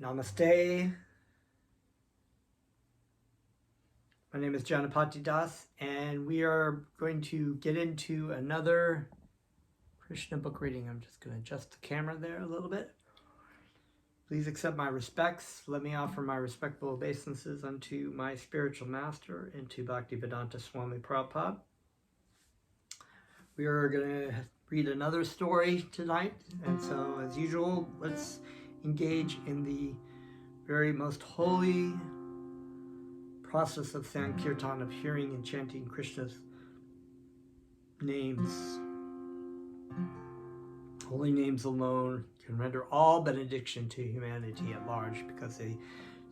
Namaste. My name is Janapati Das, and we are going to get into another Krishna book reading. I'm just going to adjust the camera there a little bit. Please accept my respects. Let me offer my respectful obeisances unto my spiritual master and to Bhaktivedanta Swami Prabhupada. We are going to read another story tonight, and so as usual, let's engage in the very most holy process of Sankirtan, of hearing and chanting Krishna's names. Holy names alone can render all benediction to humanity at large, because they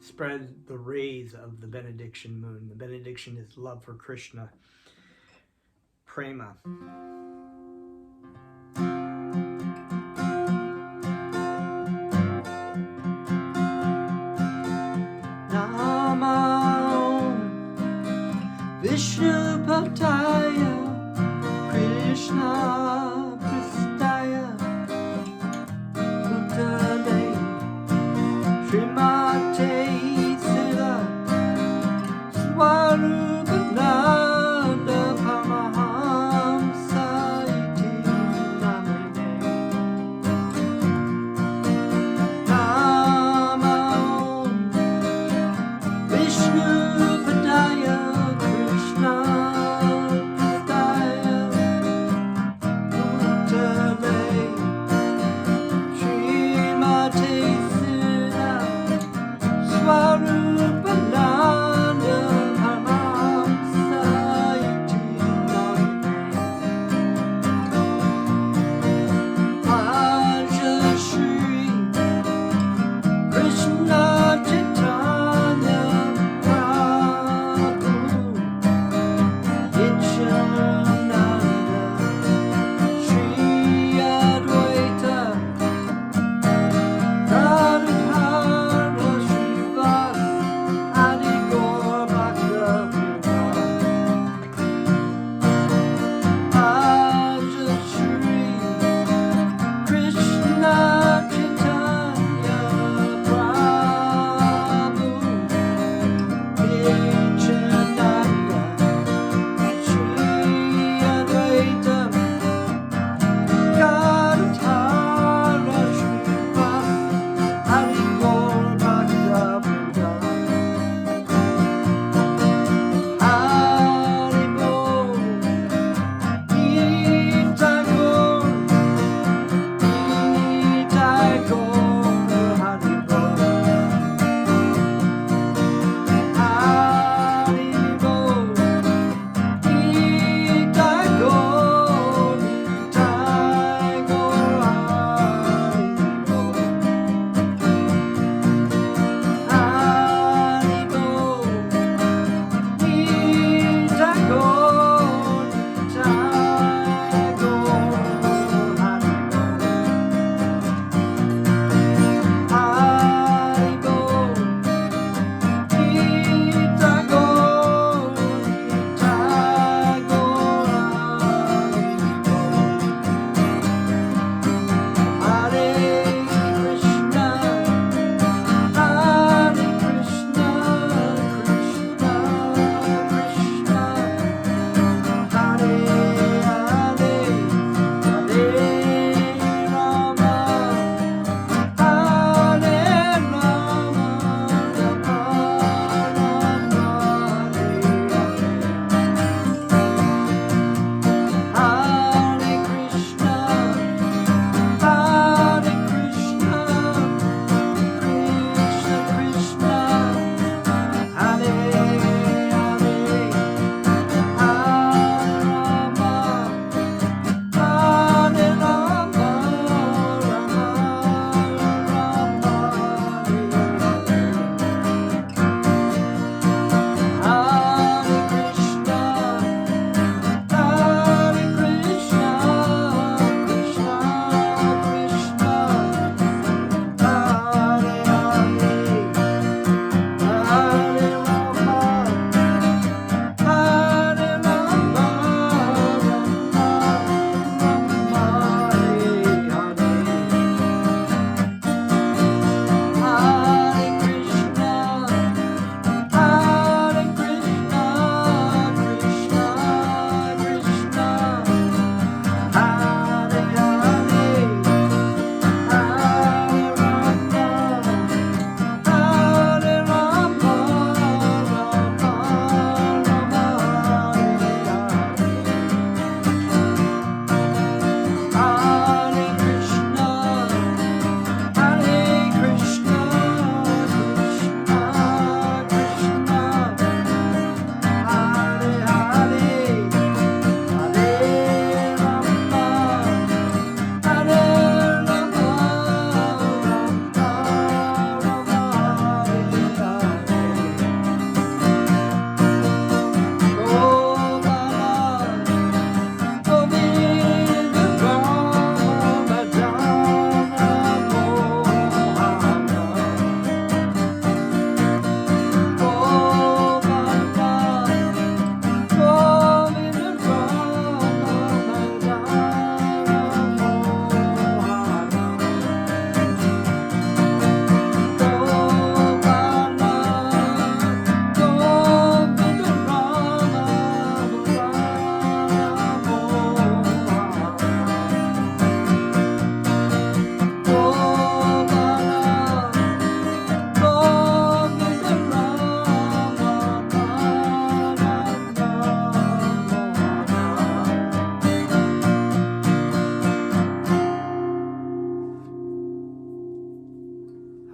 spread the rays of the benediction moon. The benediction is love for Krishna, prema. Vishnu Pataya Krishna Pristaya Uttale Srimate Sila Swarupananda Paramahamsa Iti Namine Nama Om Vishnu Pataya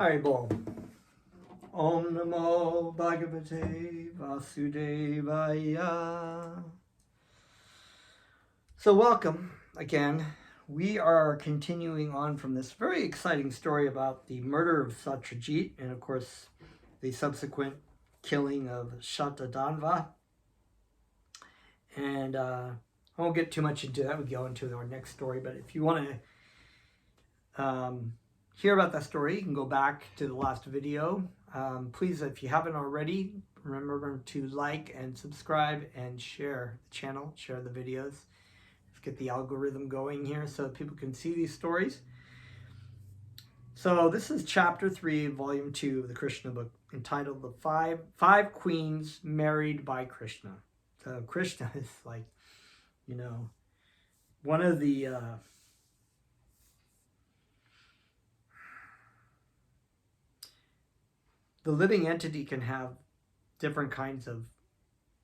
Haribol. Om Namo Bhagavate Vasudevaya. So welcome again. We are continuing on from this very exciting story about the murder of Satyajit and of course the subsequent killing of Shatadanva. And I won't get too much into that. We go into our next story, but if you want to hear about that story, you can go back to the last video. Please, if you haven't already, remember to like and subscribe and share the channel, share the videos. Let's get the algorithm going here so people can see these stories. So this is chapter 3, volume 2 of the Krishna book, entitled The Five Queens Married by Krishna. So Krishna is like, you know, one of the living entity can have different kinds of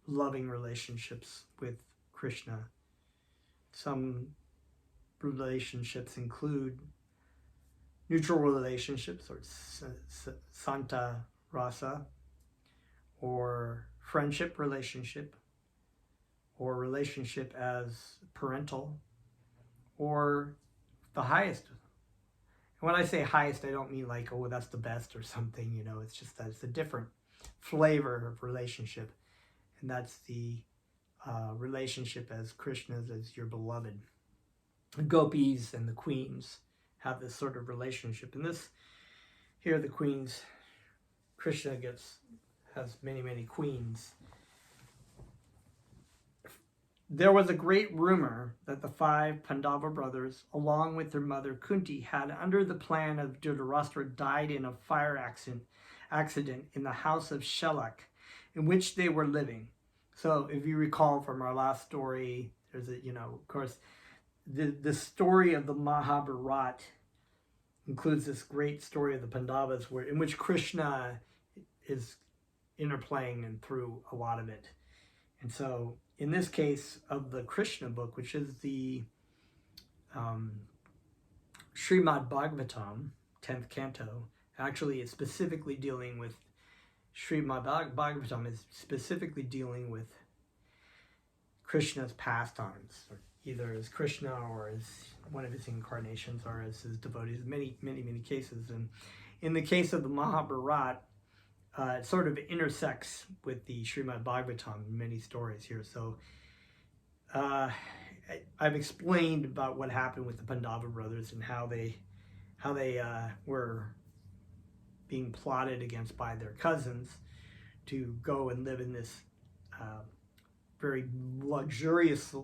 loving relationships with Krishna. Some relationships include neutral relationships, or Santa Rasa, or friendship relationship, or relationship as parental, or the highest. And when I say highest, I don't mean like, oh, that's the best or something, you know, it's just that it's a different flavor of relationship. And that's the relationship as Krishna's, as your beloved. The gopis and the queens have this sort of relationship. And this, here the queens, Krishna has many, many queens. There was a great rumor that the 5 Pandava brothers, along with their mother Kunti, had, under the plan of Dhritarashtra, died in a fire accident in the house of Shelak, in which they were living. So, if you recall from our last story, there's a, you know, of course, the story of the Mahabharata includes this great story of the Pandavas, in which Krishna is interplaying and through a lot of it. And so, in this case of the Krishna book, which is the Srimad Bhagavatam, 10th canto, actually it's specifically dealing with, Srimad Bhagavatam is specifically dealing with Krishna's pastimes, or either as Krishna or as one of his incarnations or as his devotees, many, many, many cases. And in the case of the Mahabharata, it sort of intersects with the Srimad Bhagavatam in many stories here. So I've explained about what happened with the Pandava brothers and how they were being plotted against by their cousins to go and live in this very luxurious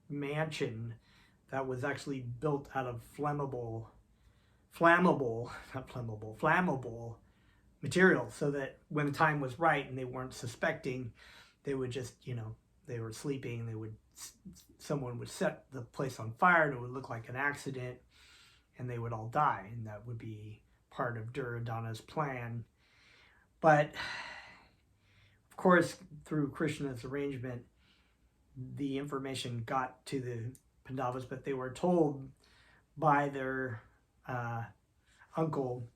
mansion that was actually built out of flammable material, so that when the time was right and they weren't suspecting, they would just, you know, they were sleeping, someone would set the place on fire and it would look like an accident and they would all die, and that would be part of Duryodhana's plan. But of course, through Krishna's arrangement, the information got to the Pandavas, but they were told by their uncle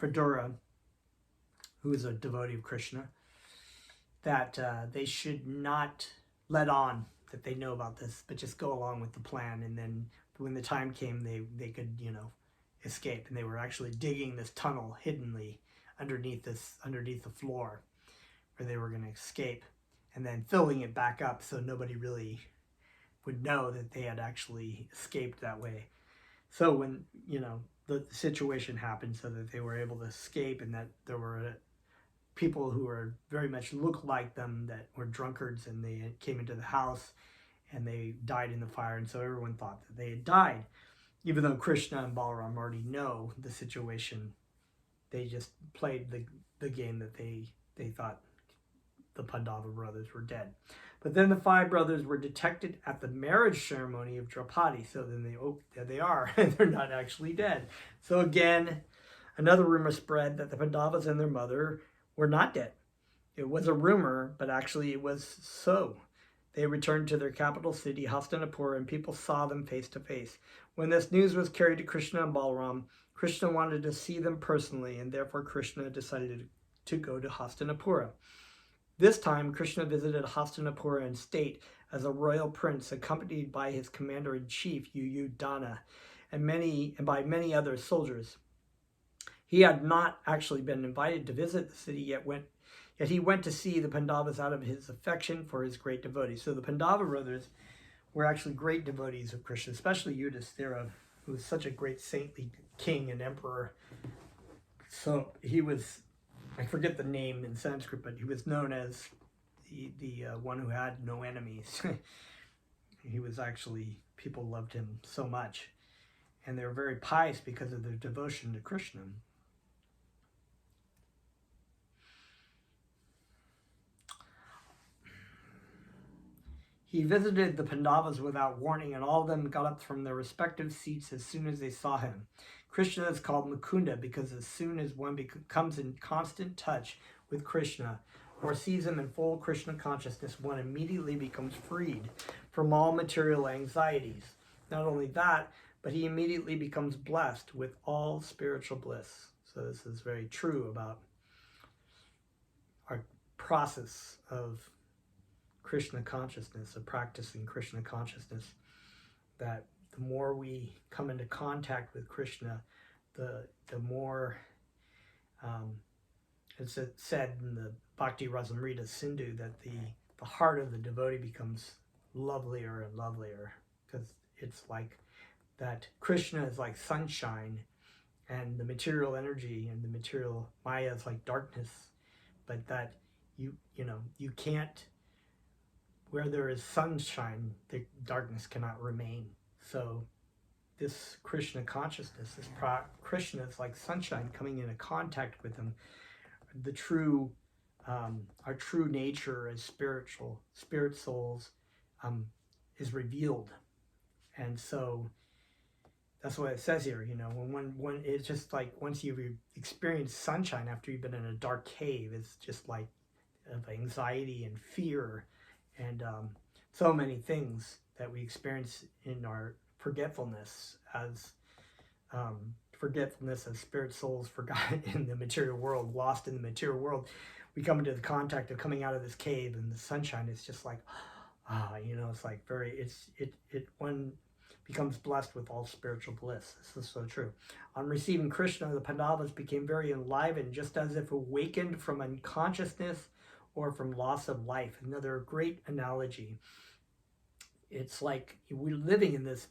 Vidura, who is a devotee of Krishna, that they should not let on that they know about this, but just go along with the plan. And then when the time came, they could, you know, escape. And they were actually digging this tunnel hiddenly underneath the floor where they were going to escape, and then filling it back up so nobody really would know that they had actually escaped that way. So when, you know, the situation happened so that they were able to escape, and that there were people who were very much looked like them that were drunkards, and they came into the house and they died in the fire, and so everyone thought that they had died. Even though Krishna and Balaram already know the situation, they just played the game that they thought the Pandava brothers were dead. But then the 5 brothers were detected at the marriage ceremony of Draupadi. So then there they are, and they're not actually dead. So again, another rumor spread that the Pandavas and their mother were not dead. It was a rumor, but actually it was so. They returned to their capital city, Hastinapur, and people saw them face to face. When this news was carried to Krishna and Balaram, Krishna wanted to see them personally, and therefore Krishna decided to go to Hastinapura. This time, Krishna visited Hastinapura in state as a royal prince, accompanied by his commander-in-chief, Yuyudhana, and by many other soldiers. He had not actually been invited to visit the city, yet he went to see the Pandavas out of his affection for his great devotees. So the Pandava brothers were actually great devotees of Krishna, especially Yudhisthira, who was such a great saintly king and emperor. So he was, I forget the name in Sanskrit, but he was known as the one who had no enemies. He was actually, people loved him so much. And they were very pious because of their devotion to Krishna. He visited the Pandavas without warning, and all of them got up from their respective seats as soon as they saw him. Krishna is called Mukunda because as soon as one comes in constant touch with Krishna or sees him in full Krishna consciousness, one immediately becomes freed from all material anxieties. Not only that, but he immediately becomes blessed with all spiritual bliss. So this is very true about our process of Krishna consciousness, of practicing Krishna consciousness, that the more we come into contact with Krishna, the more, it's said in the Bhakti Rasamrita Sindhu, that the heart of the devotee becomes lovelier and lovelier, because it's like that Krishna is like sunshine, and the material energy and the material Maya is like darkness, but that you can't, where there is sunshine, the darkness cannot remain. So this Krishna consciousness, Krishna is like sunshine coming into contact with him. The true, our true nature as spirit souls is revealed. And so that's what it says here, when it's just like once you've experienced sunshine after you've been in a dark cave, it's just like of anxiety and fear and so many things that we experience in our forgetfulness as spirit souls forgotten in the material world, lost in the material world. We come into the contact of coming out of this cave, and the sunshine is just like, it's like one becomes blessed with all spiritual bliss. This is so true. On receiving Krishna, the Pandavas became very enlivened, just as if awakened from unconsciousness or from loss of life. Another great analogy. It's like we're living in this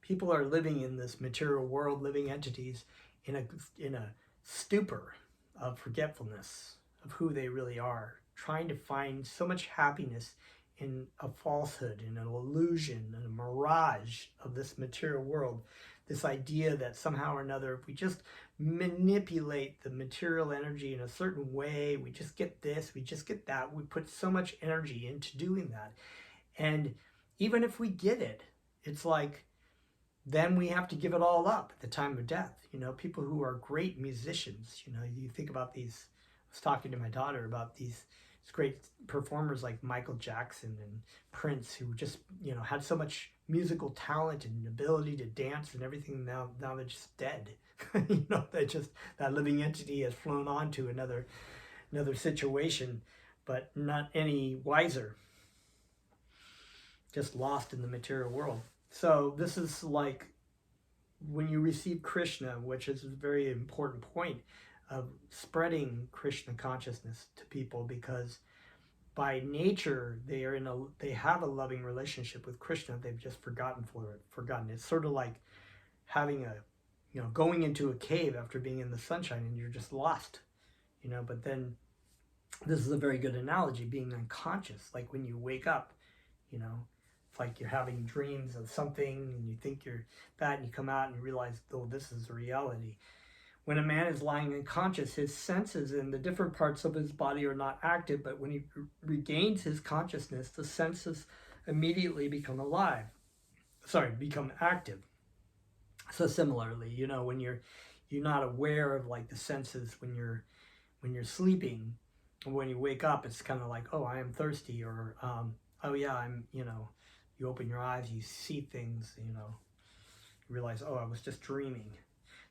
people are living in this material world, living entities in a stupor of forgetfulness of who they really are, trying to find so much happiness in a falsehood, in an illusion, in a mirage of this material world. This idea that somehow or another, if we just manipulate the material energy in a certain way, we just get this, we just get that. We put so much energy into doing that. And even if we get it, it's like, then we have to give it all up at the time of death. People who are great musicians, you think about these, I was talking to my daughter about these great performers like Michael Jackson and Prince, who just, had so much musical talent and ability to dance and everything. Now they're just dead. They just, that living entity has flown on to another situation, but not any wiser, just lost in the material world. So this is like when you receive Krishna, which is a very important point of spreading Krishna consciousness to people, because by nature they have a loving relationship with Krishna. They've just forgotten. It's sort of like having going into a cave after being in the sunshine and you're just lost, but then this is a very good analogy, being unconscious, like when you wake up, it's like you're having dreams of something and you think you're that, and you come out and you realize, oh, this is reality. When a man is lying unconscious, his senses in the different parts of his body are not active, but when he regains his consciousness, the senses immediately become active. So similarly, when you're not aware of like the senses when you're sleeping, and when you wake up, it's kind of like, oh, I am thirsty, or oh yeah, I'm, you open your eyes, you see things, you realize, oh, I was just dreaming.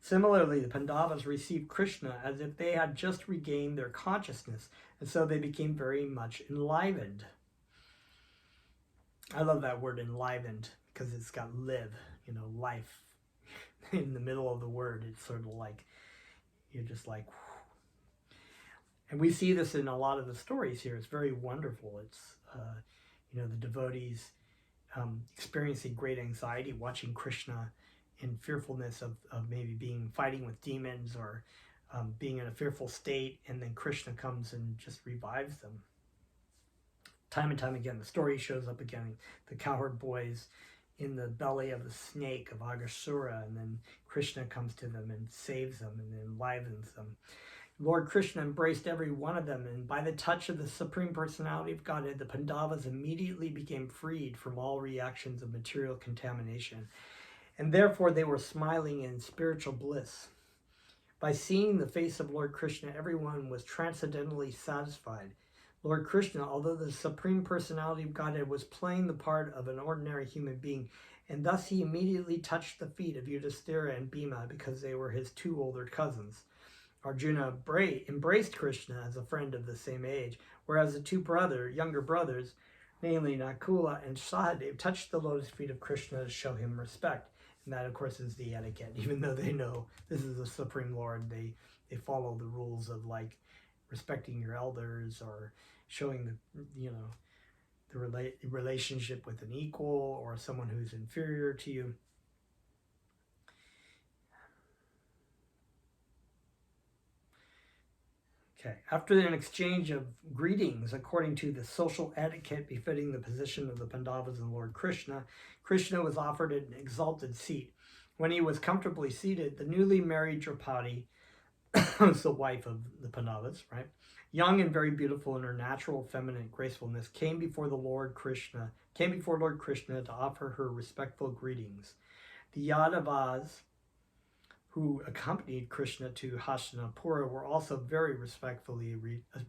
Similarly, the Pandavas received Krishna as if they had just regained their consciousness, and so they became very much enlivened. I love that word enlivened because it's got live, life in the middle of the word. It's sort of like, you're just like, whew. And we see this in a lot of the stories here. It's very wonderful. It's, the devotees experiencing great anxiety, watching Krishna in fearfulness of maybe fighting with demons or being in a fearful state, and then Krishna comes and just revives them. Time and time again, the story shows up again. The cowherd boys in the belly of the snake of Aghasura, and then Krishna comes to them and saves them and enlivens them. Lord Krishna embraced every one of them, and by the touch of the Supreme Personality of Godhead, the Pandavas immediately became freed from all reactions of material contamination, and therefore they were smiling in spiritual bliss. By seeing the face of Lord Krishna, everyone was transcendently satisfied. Lord Krishna, although the Supreme Personality of Godhead, was playing the part of an ordinary human being, and thus he immediately touched the feet of Yudhisthira and Bhima because they were his two older cousins. Arjuna embraced Krishna as a friend of the same age, whereas the two younger brothers, namely Nakula and Sahadev, touched the lotus feet of Krishna to show him respect. And that, of course, is the etiquette. Even though they know this is the Supreme Lord, they follow the rules of, like, respecting your elders or showing the relationship with an equal or someone who's inferior to you. Okay. After an exchange of greetings, according to the social etiquette befitting the position of the Pandavas and Lord Krishna, Krishna was offered an exalted seat. When he was comfortably seated, the newly married Draupadi, was the wife of the Pandavas, right? Young and very beautiful in her natural feminine gracefulness, came before Lord Krishna to offer her respectful greetings. The Yadavas, who accompanied Krishna to Hastinapura, were also very respectfully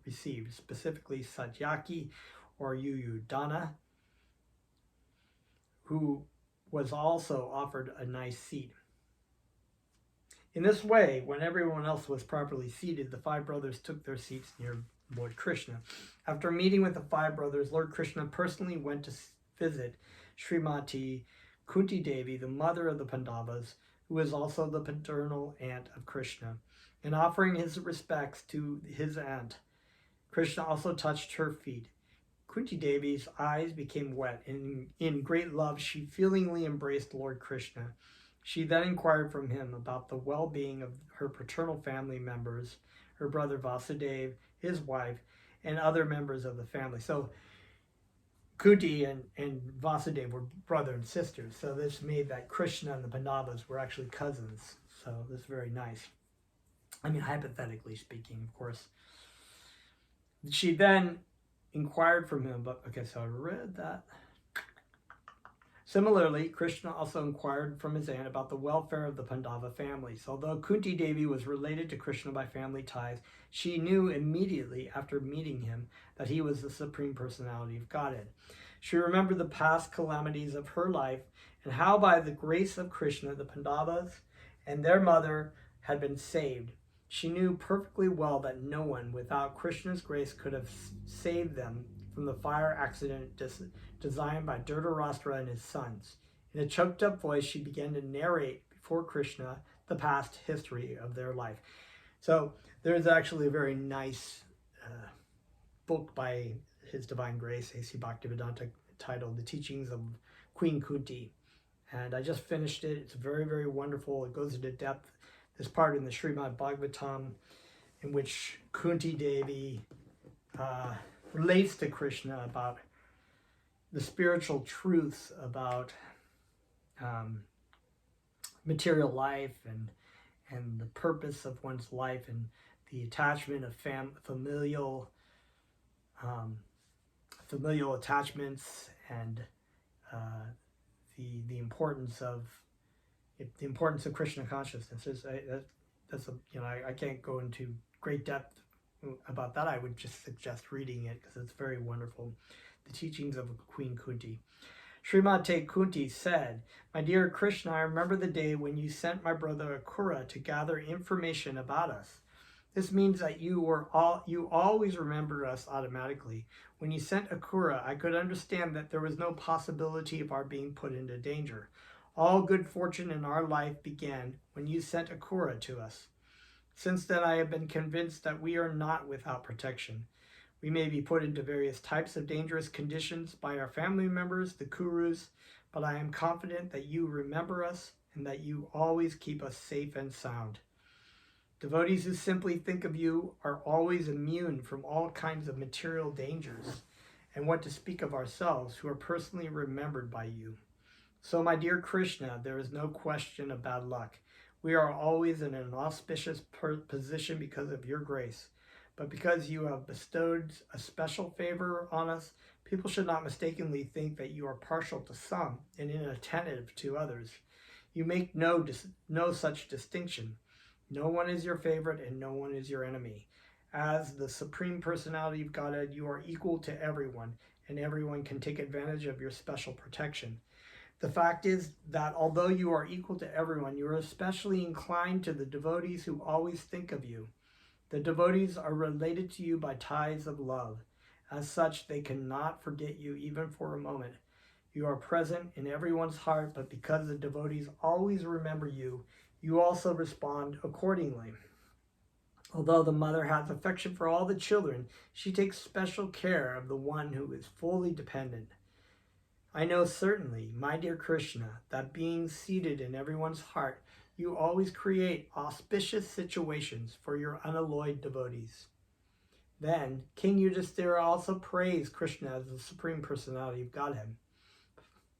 received, specifically Satyaki or Yuyudhana, who was also offered a nice seat. In this way, when everyone else was properly seated, the five brothers took their seats near Lord Krishna. After meeting with the five brothers, Lord Krishna personally went to visit Srimati Kunti Devi, the mother of the Pandavas, who is also the paternal aunt of Krishna, and offering his respects to his aunt. Krishna also touched her feet. Kunti Devi's eyes became wet, and in great love she feelingly embraced Lord Krishna. She then inquired from him about the well-being of her paternal family members, her brother Vasudeva, his wife, and other members of the family. So Kunti and Vasudeva were brother and sisters. So this made that Krishna and the Pandavas were actually cousins. So this is very nice. I mean, hypothetically speaking, of course. She then inquired from him, but okay, so I read that. Similarly, Krishna also inquired from his aunt about the welfare of the Pandava families. Although Kunti Devi was related to Krishna by family ties, she knew immediately after meeting him that he was the Supreme Personality of Godhead. She remembered the past calamities of her life and how by the grace of Krishna, the Pandavas and their mother had been saved. She knew perfectly well that no one without Krishna's grace could have saved them from the fire accident designed by Dhritarashtra and his sons. In a choked-up voice, she began to narrate before Krishna the past history of their life. So there's actually a very nice book by His Divine Grace, A.C. Bhaktivedanta, titled The Teachings of Queen Kunti. And I just finished it. It's very, very wonderful. It goes into depth. There's part in the Srimad Bhagavatam in which Kunti Devi relates to Krishna about the spiritual truths about material life and the purpose of one's life and the attachment of familial attachments and the importance of Krishna consciousness. I can't go into great depth about that. I would just suggest reading it because it's very wonderful. The Teachings of Queen Kunti. Srimati Kunti said, "My dear Krishna, I remember the day when you sent my brother Akura to gather information about us. This means that you always remember us automatically. When you sent Akura, I could understand that there was no possibility of our being put into danger. All good fortune in our life began when you sent Akura to us. Since then, I have been convinced that we are not without protection. We may be put into various types of dangerous conditions by our family members, the Kurus, but I am confident that you remember us and that you always keep us safe and sound. Devotees who simply think of you are always immune from all kinds of material dangers, and what to speak of ourselves who are personally remembered by you. So, my dear Krishna, there is no question of bad luck. We are always in an auspicious position because of your grace. But because you have bestowed a special favor on us, people should not mistakenly think that you are partial to some and inattentive to others. You make no such distinction. No one is your favorite and no one is your enemy. As the Supreme Personality of Godhead, you are equal to everyone, and everyone can take advantage of your special protection. The fact is that although you are equal to everyone, you are especially inclined to the devotees who always think of you. The devotees are related to you by ties of love. As such, they cannot forget you even for a moment. You are present in everyone's heart, but because the devotees always remember you, you also respond accordingly. Although the mother has affection for all the children, she takes special care of the one who is fully dependent. I know certainly, my dear Krishna, that being seated in everyone's heart, you always create auspicious situations for your unalloyed devotees." Then, King Yudhisthira also praised Krishna as the Supreme Personality of Godhead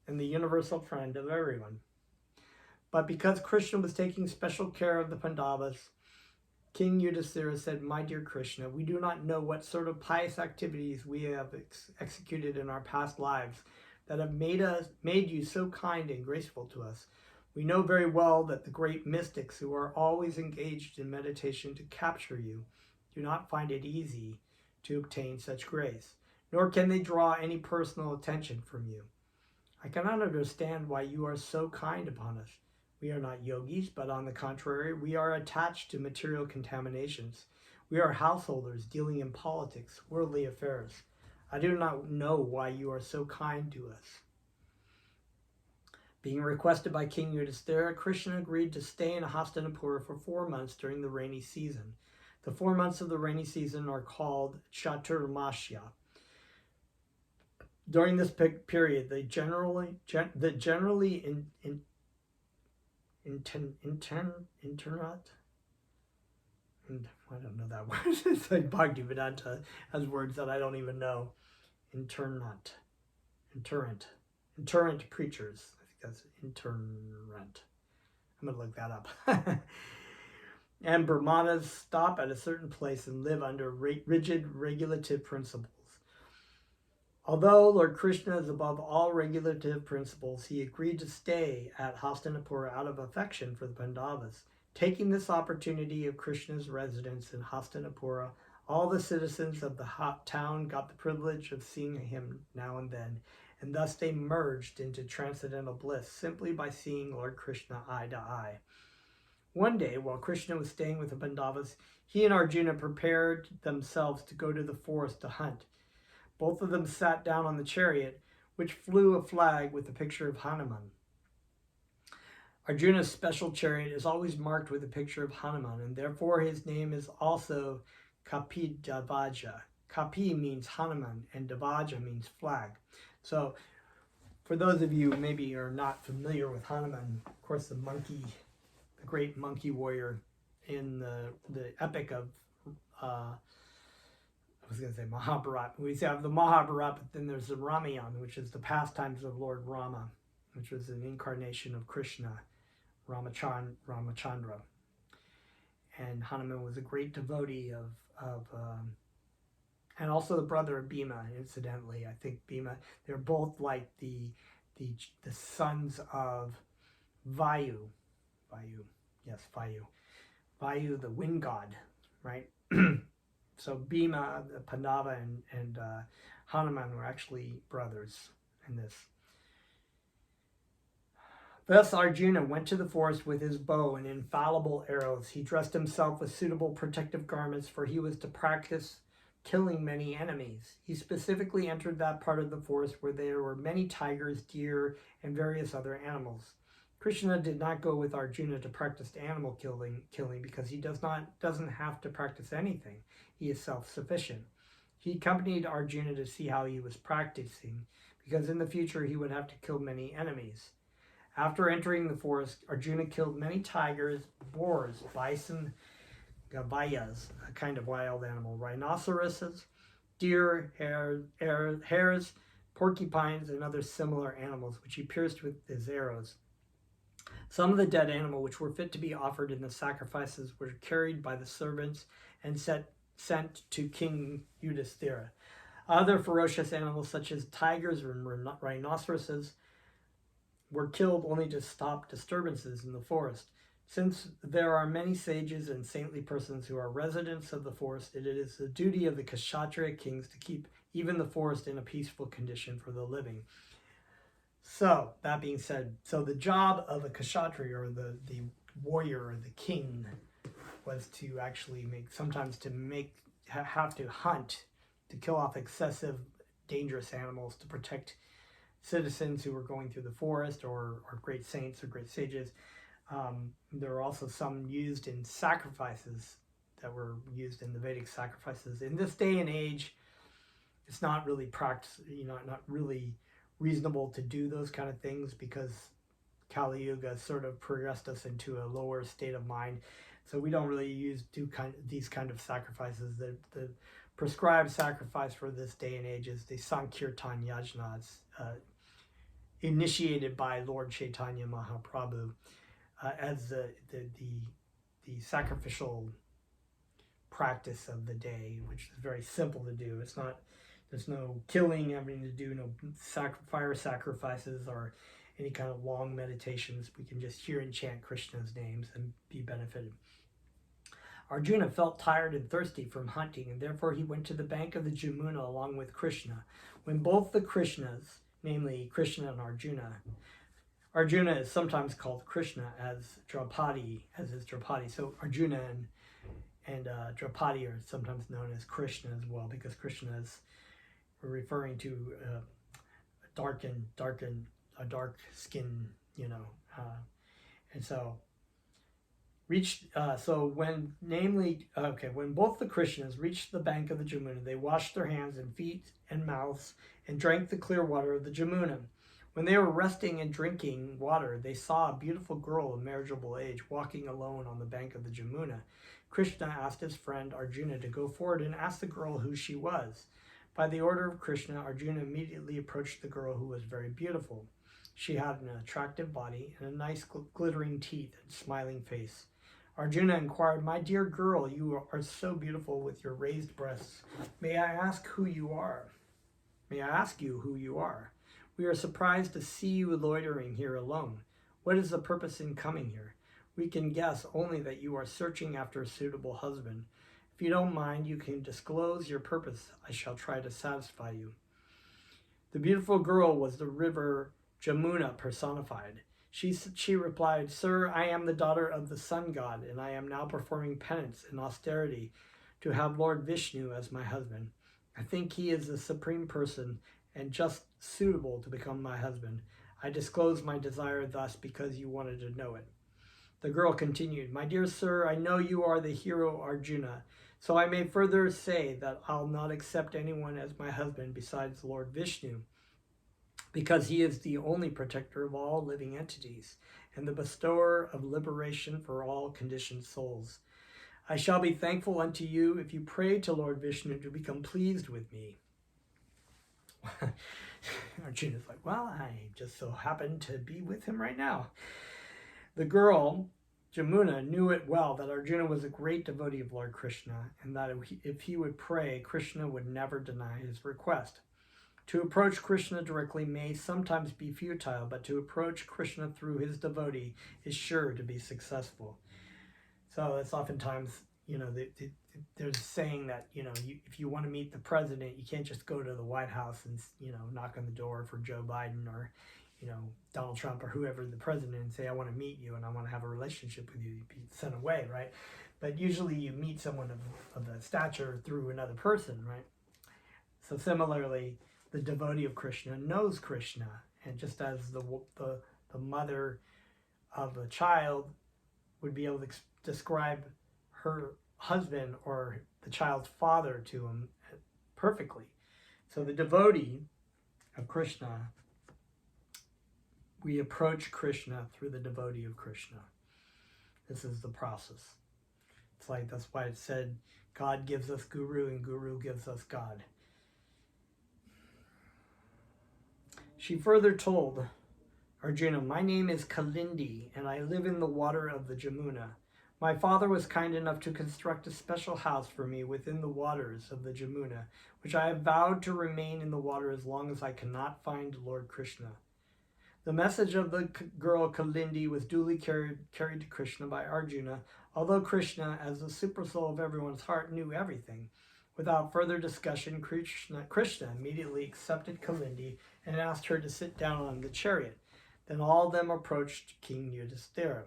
and the universal friend of everyone. But because Krishna was taking special care of the Pandavas, King Yudhisthira said, "My dear Krishna, we do not know what sort of pious activities we have executed in our past lives that have made you so kind and graceful to us. We know very well that the great mystics who are always engaged in meditation to capture you do not find it easy to obtain such grace, nor can they draw any personal attention from you. I cannot understand why you are so kind upon us. We are not yogis, but on the contrary, we are attached to material contaminations. We are householders dealing in politics, worldly affairs. I do not know why you are so kind to us." Being requested by King Yudhisthira, Krishna agreed to stay in Hastinapura for 4 months during the rainy season. The 4 months of the rainy season are called Chaturmasya. During this period, the generally internat. I don't know that word. It's like Bhaktivedanta has words that I don't even know. Interrent preachers. I think that's interrent. I'm going to look that up. And Brahmanas stop at a certain place and live under rigid regulative principles. Although Lord Krishna is above all regulative principles, he agreed to stay at Hastinapura out of affection for the Pandavas. Taking this opportunity of Krishna's residence in Hastinapura, all the citizens of the town got the privilege of seeing him now and then, and thus they merged into transcendental bliss simply by seeing Lord Krishna eye to eye. One day, while Krishna was staying with the Pandavas, he and Arjuna prepared themselves to go to the forest to hunt. Both of them sat down on the chariot, which flew a flag with a picture of Hanuman. Arjuna's special chariot is always marked with a picture of Hanuman, and therefore his name is also Kapidavaja. Kapi means Hanuman, and Davaja means flag. So, for those of you who maybe are not familiar with Hanuman, of course the great monkey warrior in the epic of Mahabharata. We have the Mahabharata, but then there's the Ramayana, which is the pastimes of Lord Rama, which was an incarnation of Krishna, Ramachandra. And Hanuman was a great devotee of and also the brother of Bhima, incidentally. I think Bhima, they're both like the sons of Vayu, the wind god, right? So Bhima, the Pandava, and Hanuman were actually brothers in this. Thus Arjuna went to the forest with his bow and infallible arrows. He dressed himself with suitable protective garments, for he was to practice killing many enemies. He specifically entered that part of the forest where there were many tigers, deer, and various other animals. Krishna did not go with Arjuna to practice animal killing because he doesn't have to practice anything. He is self-sufficient. He accompanied Arjuna to see how he was practicing, because in the future he would have to kill many enemies. After entering the forest, Arjuna killed many tigers, boars, bison, gavayas, a kind of wild animal, rhinoceroses, deer, hares, porcupines, and other similar animals, which he pierced with his arrows. Some of the dead animal which were fit to be offered in the sacrifices were carried by the servants and sent to King Yudhishthira. Other ferocious animals such as tigers and rhinoceroses were killed only to stop disturbances in the forest. Since there are many sages and saintly persons who are residents of the forest, it is the duty of the Kshatriya kings to keep even the forest in a peaceful condition for the living. So, that being said, so the job of a Kshatriya, or the warrior, or the king, was to actually have to hunt, to kill off excessive, dangerous animals, to protect citizens who were going through the forest, or great saints or great sages. There are also some used in sacrifices that were used in the Vedic sacrifices. In this day and age, it's not really not really reasonable to do those kind of things, because Kali Yuga sort of progressed us into a lower state of mind. So we don't really these kind of sacrifices. The prescribed sacrifice for this day and age is the Sankirtan Yajna. It's initiated by Lord Chaitanya Mahaprabhu as the sacrificial practice of the day, which is very simple to do. There's no killing having to do, no fire sacrifices or any kind of long meditations. We can just hear and chant Krishna's names and be benefited. Arjuna felt tired and thirsty from hunting, and therefore he went to the bank of the Jamuna along with Krishna. When both the Krishnas, namely Krishna and Arjuna is sometimes called Krishna as Draupadi, So Arjuna and Draupadi are sometimes known as Krishna as well, because Krishna is referring to a dark skin, and so when both the Krishnas reached the bank of the Jamuna, they washed their hands and feet and mouths and drank the clear water of the Jamuna. When they were resting and drinking water, they saw a beautiful girl of marriageable age walking alone on the bank of the Jamuna. Krishna asked his friend Arjuna to go forward and ask the girl who she was. By the order of Krishna, Arjuna immediately approached the girl, who was very beautiful. She had an attractive body and a nice glittering teeth and smiling face. Arjuna inquired, "My dear girl, you are so beautiful with your raised breasts. May I ask you who you are? We are surprised to see you loitering here alone. What is the purpose in coming here? We can guess only that you are searching after a suitable husband. If you don't mind, you can disclose your purpose. I shall try to satisfy you." The beautiful girl was the river Jamuna personified. She replied, "Sir, I am the daughter of the sun god, and I am now performing penance and austerity to have Lord Vishnu as my husband. I think he is the supreme person and just suitable to become my husband. I disclose my desire thus because you wanted to know it." The girl continued, "My dear sir, I know you are the hero Arjuna, so I may further say that I'll not accept anyone as my husband besides Lord Vishnu, because he is the only protector of all living entities and the bestower of liberation for all conditioned souls. I shall be thankful unto you if you pray to Lord Vishnu to become pleased with me." Arjuna's like, "Well, I just so happen to be with him right now." The girl, Jamuna, knew it well that Arjuna was a great devotee of Lord Krishna, and that if he would pray, Krishna would never deny his request. To approach Krishna directly may sometimes be futile, but to approach Krishna through his devotee is sure to be successful. So it's oftentimes, there's a saying that, if you want to meet the president, you can't just go to the White House and, knock on the door for Joe Biden, or, Donald Trump or whoever the president and say, I want to meet you and I want to have a relationship with you, you'd be sent away, right? But usually you meet someone of a stature through another person, right? So similarly, the devotee of Krishna knows Krishna, and just as the mother of a child would be able to describe her husband or the child's father to him perfectly. So the devotee of Krishna, we approach Krishna through the devotee of Krishna. This is the process. It's like, that's why it said, God gives us Guru and Guru gives us God. She further told Arjuna, my name is Kalindi, and I live in the water of the Jamuna. My father was kind enough to construct a special house for me within the waters of the Jamuna, which I have vowed to remain in the water as long as I cannot find Lord Krishna. The message of the girl Kalindi was duly carried to Krishna by Arjuna, although Krishna, as the supersoul of everyone's heart, knew everything. Without further discussion, Krishna immediately accepted Kalindi and asked her to sit down on the chariot. Then all of them approached King Yudhisthira.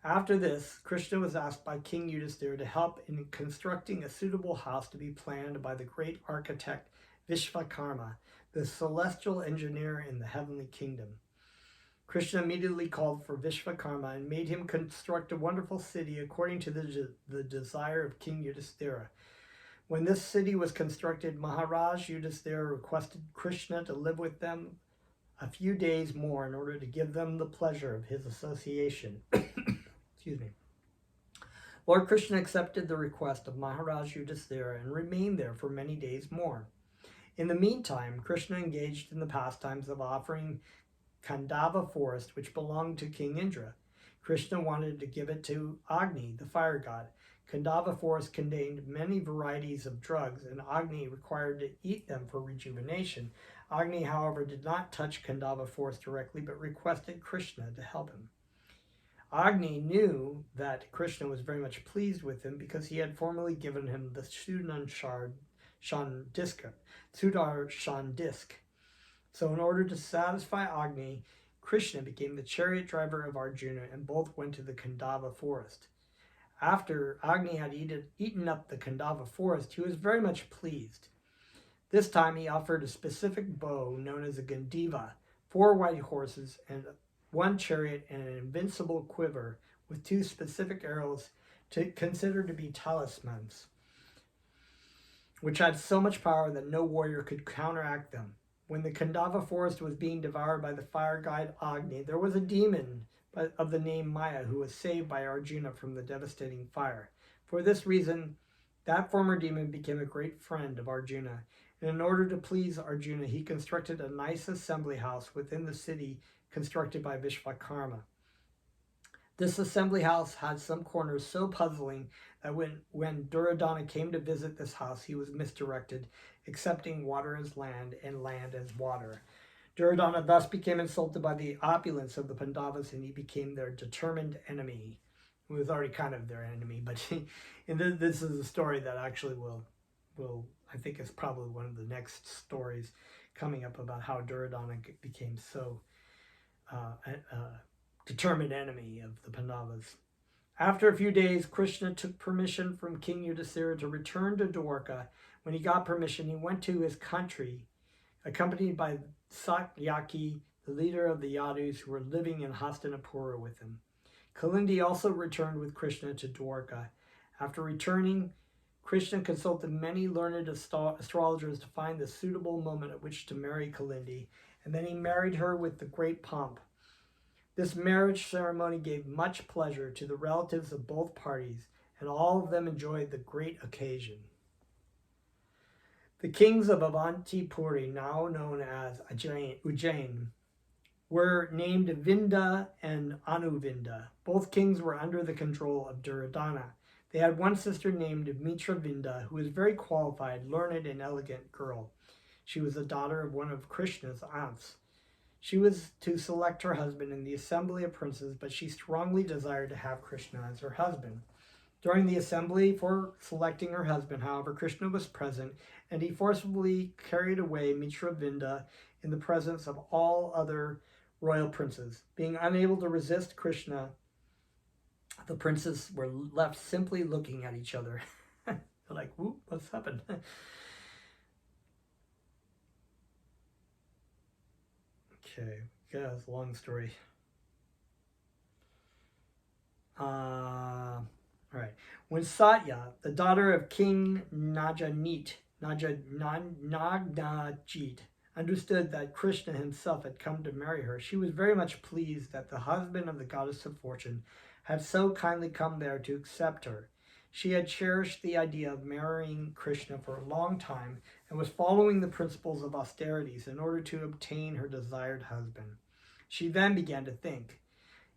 After this, Krishna was asked by King Yudhisthira to help in constructing a suitable house to be planned by the great architect Vishvakarma, the celestial engineer in the heavenly kingdom. Krishna immediately called for Vishvakarma and made him construct a wonderful city according to the desire of King Yudhisthira. When this city was constructed, Maharaj Yudhisthira requested Krishna to live with them a few days more in order to give them the pleasure of his association. Excuse me. Lord Krishna accepted the request of Maharaj Yudhisthira and remained there for many days more. In the meantime, Krishna engaged in the pastimes of offering Khandava forest, which belonged to King Indra. Krishna wanted to give it to Agni, the fire god. Khandava forest contained many varieties of drugs, and Agni required to eat them for rejuvenation. Agni, however, did not touch Khandava forest directly, but requested Krishna to help him. Agni knew that Krishna was very much pleased with him because he had formerly given him the Sudarshan disk. So in order to satisfy Agni, Krishna became the chariot driver of Arjuna, and both went to the Khandava forest. After Agni had eaten up the Khandava forest, he was very much pleased. This time he offered a specific bow known as a Gandiva, 4 white horses, and 1 chariot, and an invincible quiver with 2 specific arrows considered to be talismans, which had so much power that no warrior could counteract them. When the Khandava forest was being devoured by the fire god Agni, there was a demon of the name Maya who was saved by Arjuna from the devastating fire. For this reason, that former demon became a great friend of Arjuna, and in order to please Arjuna, he constructed a nice assembly house within the city constructed by Vishvakarma. This assembly house had some corners so puzzling that when Duryodhana came to visit this house, he was misdirected, accepting water as land and land as water. Duryodhana thus became insulted by the opulence of the Pandavas, and he became their determined enemy. He was already kind of their enemy, but this is a story that actually will I think is probably one of the next stories coming up about how Duryodhana became so determined enemy of the Pandavas. After a few days, Krishna took permission from King Yudhisthira to return to Dwarka. When he got permission, he went to his country, accompanied by Satyaki, the leader of the Yadus who were living in Hastinapura with him. Kalindi also returned with Krishna to Dwarka. After returning, Krishna consulted many learned astrologers to find the suitable moment at which to marry Kalindi, and then he married her with the great pomp. This marriage ceremony gave much pleasure to the relatives of both parties, and all of them enjoyed the great occasion. The kings of Avantipuri, now known as Ujjain, were named Vinda and Anuvinda. Both kings were under the control of Duryodhana. They had one sister named Mitravinda, who was a very qualified, learned, and elegant girl. She was the daughter of one of Krishna's aunts. She was to select her husband in the assembly of princes, but she strongly desired to have Krishna as her husband. During the assembly for selecting her husband, however, Krishna was present, and he forcibly carried away Mitravinda in the presence of all other royal princes. Being unable to resist Krishna, the princes were left simply looking at each other. They're like, whoop, what's happened? Okay, yeah, it's a long story. All right. When Satya, the daughter of King Nagnajit, understood that Krishna himself had come to marry her, she was very much pleased that the husband of the goddess of fortune had so kindly come there to accept her. She had cherished the idea of marrying Krishna for a long time and was following the principles of austerities in order to obtain her desired husband. She then began to think,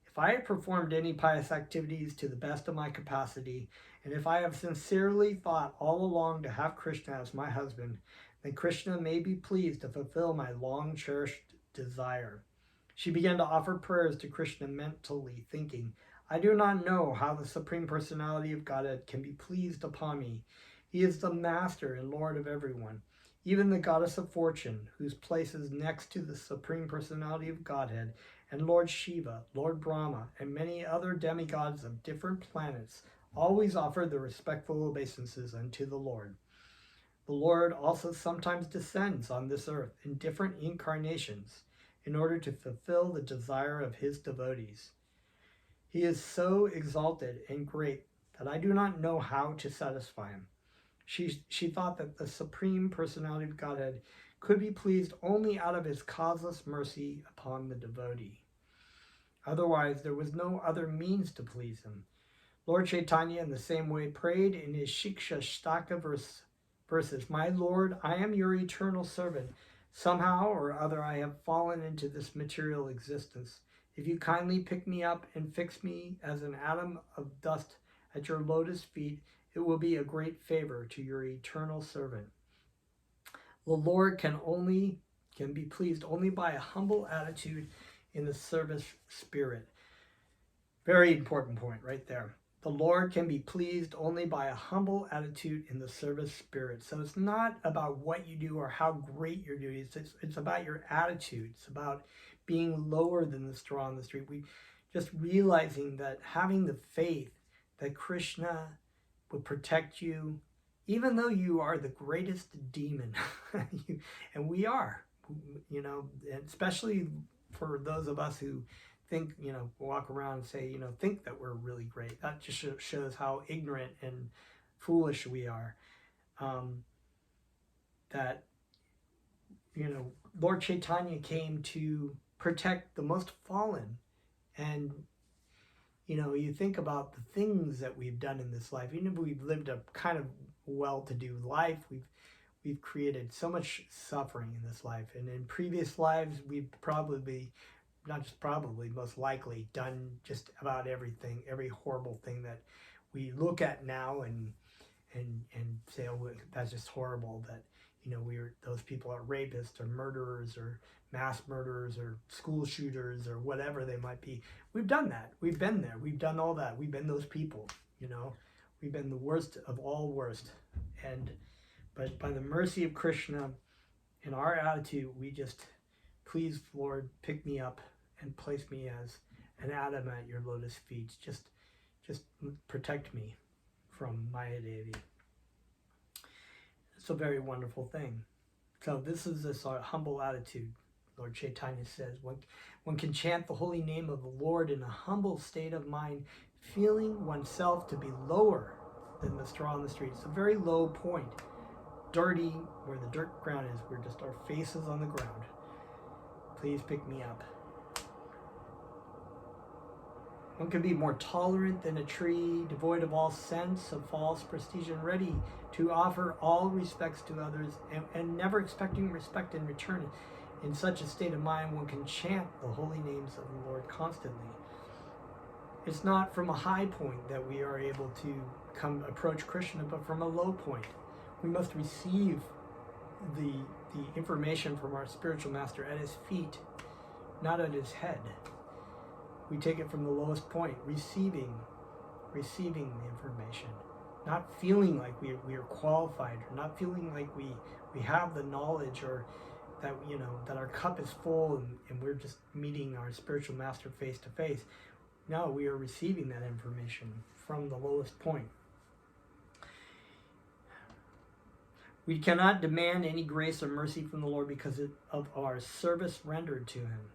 if I have performed any pious activities to the best of my capacity, and if I have sincerely thought all along to have Krishna as my husband, then Krishna may be pleased to fulfill my long-cherished desire. She began to offer prayers to Krishna mentally, thinking, I do not know how the Supreme Personality of Godhead can be pleased upon me. He is the Master and Lord of everyone. Even the Goddess of Fortune, whose place is next to the Supreme Personality of Godhead, and Lord Shiva, Lord Brahma, and many other demigods of different planets always offer their respectful obeisances unto the Lord. The Lord also sometimes descends on this earth in different incarnations in order to fulfill the desire of his devotees. He is so exalted and great that I do not know how to satisfy him. She thought that the Supreme Personality of Godhead could be pleased only out of his causeless mercy upon the devotee. Otherwise, there was no other means to please him. Lord Chaitanya, in the same way, prayed in his Shiksha Shtaka verses, My Lord, I am your eternal servant. Somehow or other I have fallen into this material existence. If you kindly pick me up and fix me as an atom of dust at your lotus feet, it will be a great favor to your eternal servant. The Lord can be pleased only by a humble attitude in the service spirit. Very important point right there. The Lord can be pleased only by a humble attitude in the service spirit. So it's not about what you do or how great your duty is. It's about your attitude. It's about being lower than the straw on the street. We just realizing that having the faith that Krishna will protect you, even though you are the greatest demon, and we are, and especially for those of us who think, walk around and say, think that we're really great. That just shows how ignorant and foolish we are. That, Lord Chaitanya came to protect the most fallen. And, you think about the things that we've done in this life. Even if we've lived a kind of well-to-do life, we've created so much suffering in this life. And in previous lives, we've most likely done just about everything, every horrible thing that we look at now and say, oh, that's just horrible, that, those people are rapists or murderers or mass murderers or school shooters or whatever they might be. We've done that. We've been there. We've done all that. We've been those people, We've been the worst of all worst. But by the mercy of Krishna, in our attitude, we just, please, Lord, pick me up and place me as an atom at your lotus feet. Just protect me from Maya Devi. It's a very wonderful thing. So this is this humble attitude. Lord Chaitanya says, one can chant the holy name of the Lord in a humble state of mind, feeling oneself to be lower than the straw on the street. It's a very low point. Dirty, where the dirt ground is, we're just our faces on the ground. Please pick me up. One can be more tolerant than a tree, devoid of all sense of false prestige and ready to offer all respects to others and never expecting respect in return. In such a state of mind, one can chant the holy names of the Lord constantly. It's not from a high point that we are able to approach Krishna, but from a low point. We must receive the information from our spiritual master at his feet, not at his head. We take it from the lowest point, receiving the information, not feeling like we are qualified, or not feeling like we have the knowledge or that, you know, that our cup is full and we're just meeting our spiritual master face to face. No, we are receiving that information from the lowest point. We cannot demand any grace or mercy from the Lord because of our service rendered to him.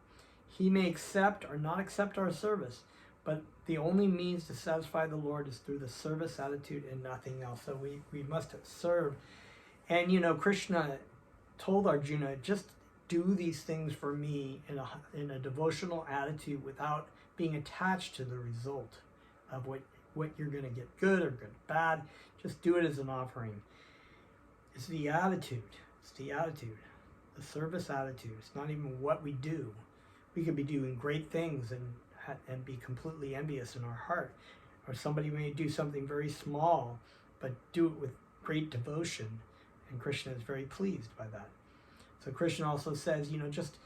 He may accept or not accept our service, but the only means to satisfy the Lord is through the service attitude and nothing else. So we must serve. And, you know, Krishna told Arjuna, just do these things for me in a devotional attitude without being attached to the result of what you're going to get, good or good, bad. Just do it as an offering. It's the attitude. It's the attitude. The service attitude. It's not even what we do. We could be doing great things and be completely envious in our heart. Or somebody may do something very small, but do it with great devotion. And Krishna is very pleased by that. So Krishna also says, you know, just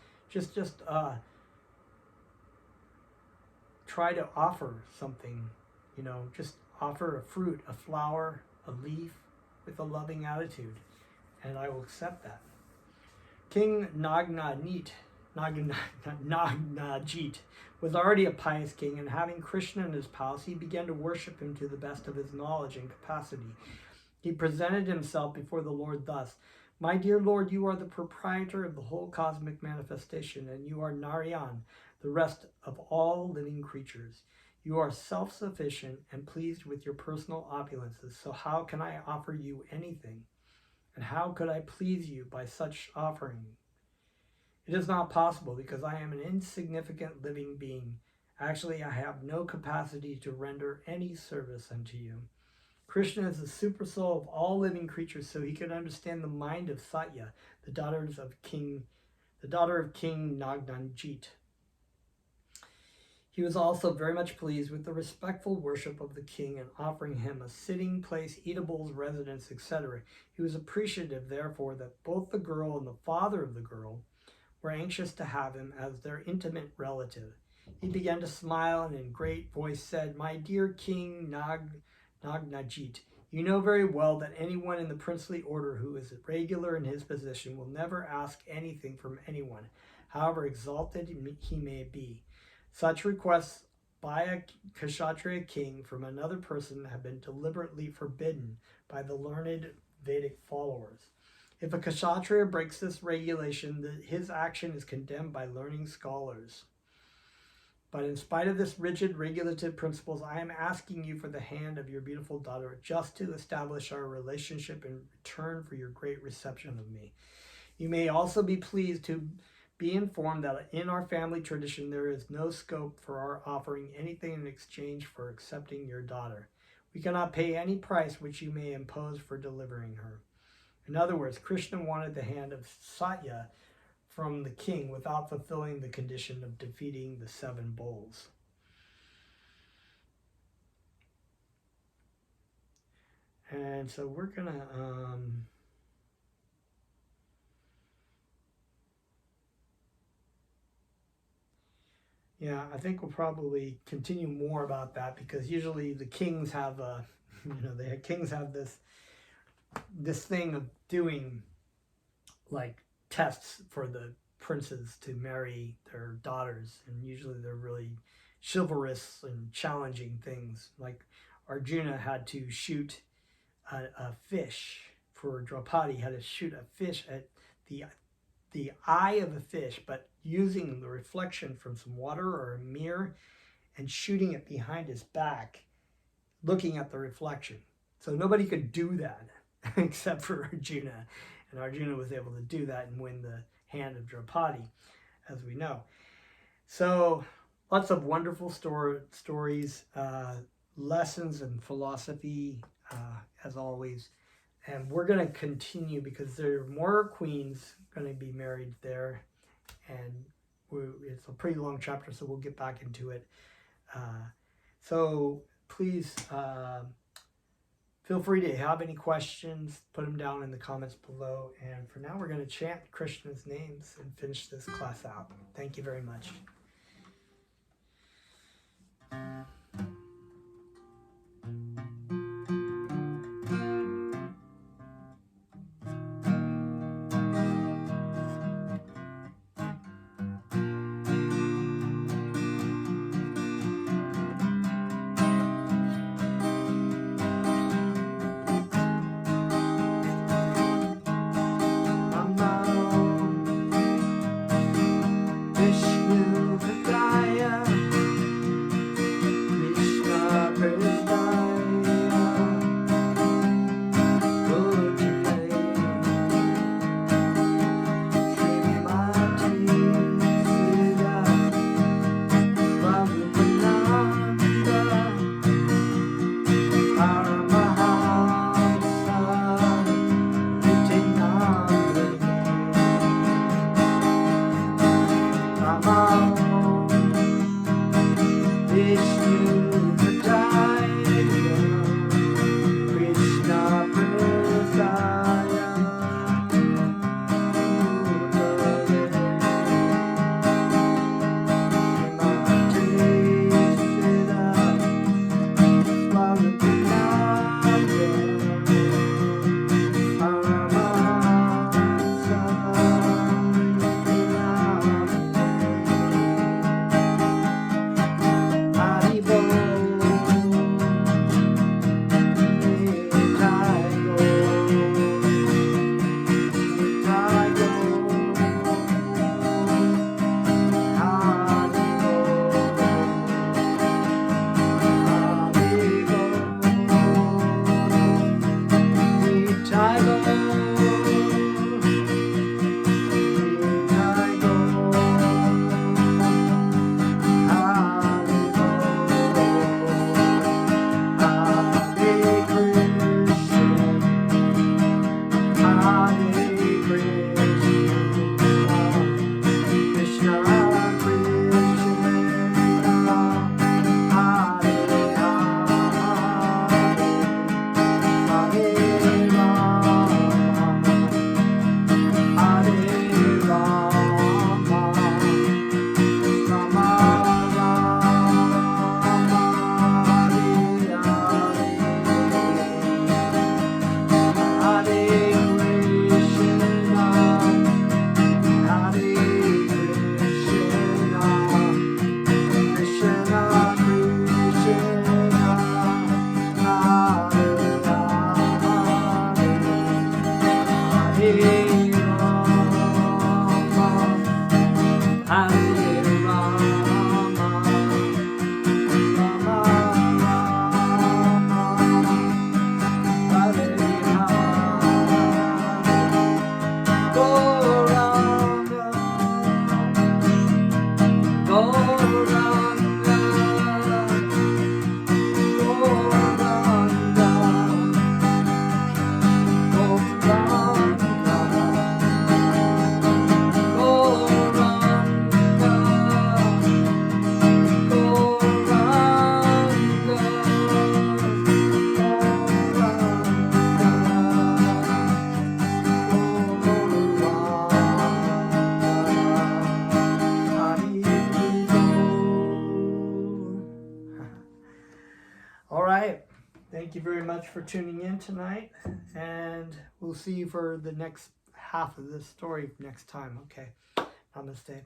try to offer something, you know, just offer a fruit, a flower, a leaf, with a loving attitude, and I will accept that. King Nagnajit was already a pious king, and having Krishna in his palace, he began to worship him to the best of his knowledge and capacity. He presented himself before the Lord thus: "My dear Lord, you are the proprietor of the whole cosmic manifestation, and you are Narayan, the rest of all living creatures. You are self-sufficient and pleased with your personal opulences, so how can I offer you anything? And how could I please you by such offering? It is not possible, because I am an insignificant living being. Actually, I have no capacity to render any service unto you." Krishna is the super soul of all living creatures, so he could understand the mind of Satya, the daughter of King Nagnajit. He was also very much pleased with the respectful worship of the king and offering him a sitting place, eatables, residence, etc. He was appreciative, therefore, that both the girl and the father of the girl were anxious to have him as their intimate relative. He began to smile and in great voice said, "My dear King Nagnajit, you know very well that anyone in the princely order who is regular in his position will never ask anything from anyone, however exalted he may be. Such requests by a Kshatriya king from another person have been deliberately forbidden by the learned Vedic followers. If a Kshatriya breaks this regulation, his action is condemned by learning scholars. But in spite of this rigid regulative principles, I am asking you for the hand of your beautiful daughter, just to establish our relationship in return for your great reception of me. You may also be pleased to be informed that in our family tradition there is no scope for our offering anything in exchange for accepting your daughter. We cannot pay any price which you may impose for delivering her." In other words, Krishna wanted the hand of Satya from the king without fulfilling the condition of defeating the 7 bulls. And so we're gonna yeah, I think we'll probably continue more about that, because usually the kings have kings have this thing of doing like tests for the princes to marry their daughters, and usually they're really chivalrous and challenging things. Like Arjuna had to shoot a fish for Draupadi, had to shoot a fish at the eye of a fish, but using the reflection from some water or a mirror and shooting it behind his back, looking at the reflection. So nobody could do that except for Arjuna. And Arjuna was able to do that and win the hand of Draupadi, as we know. So lots of wonderful stories, lessons and philosophy, as always. And we're going to continue, because there are more queens going to be married there. And it's a pretty long chapter, so we'll get back into it. So please feel free to have any questions, put them down in the comments below. And for now, we're going to chant Krishna's names and finish this class out. Thank you very much. All right. Thank you very much for tuning in tonight. And we'll see you for the next half of this story next time. Okay. Namaste.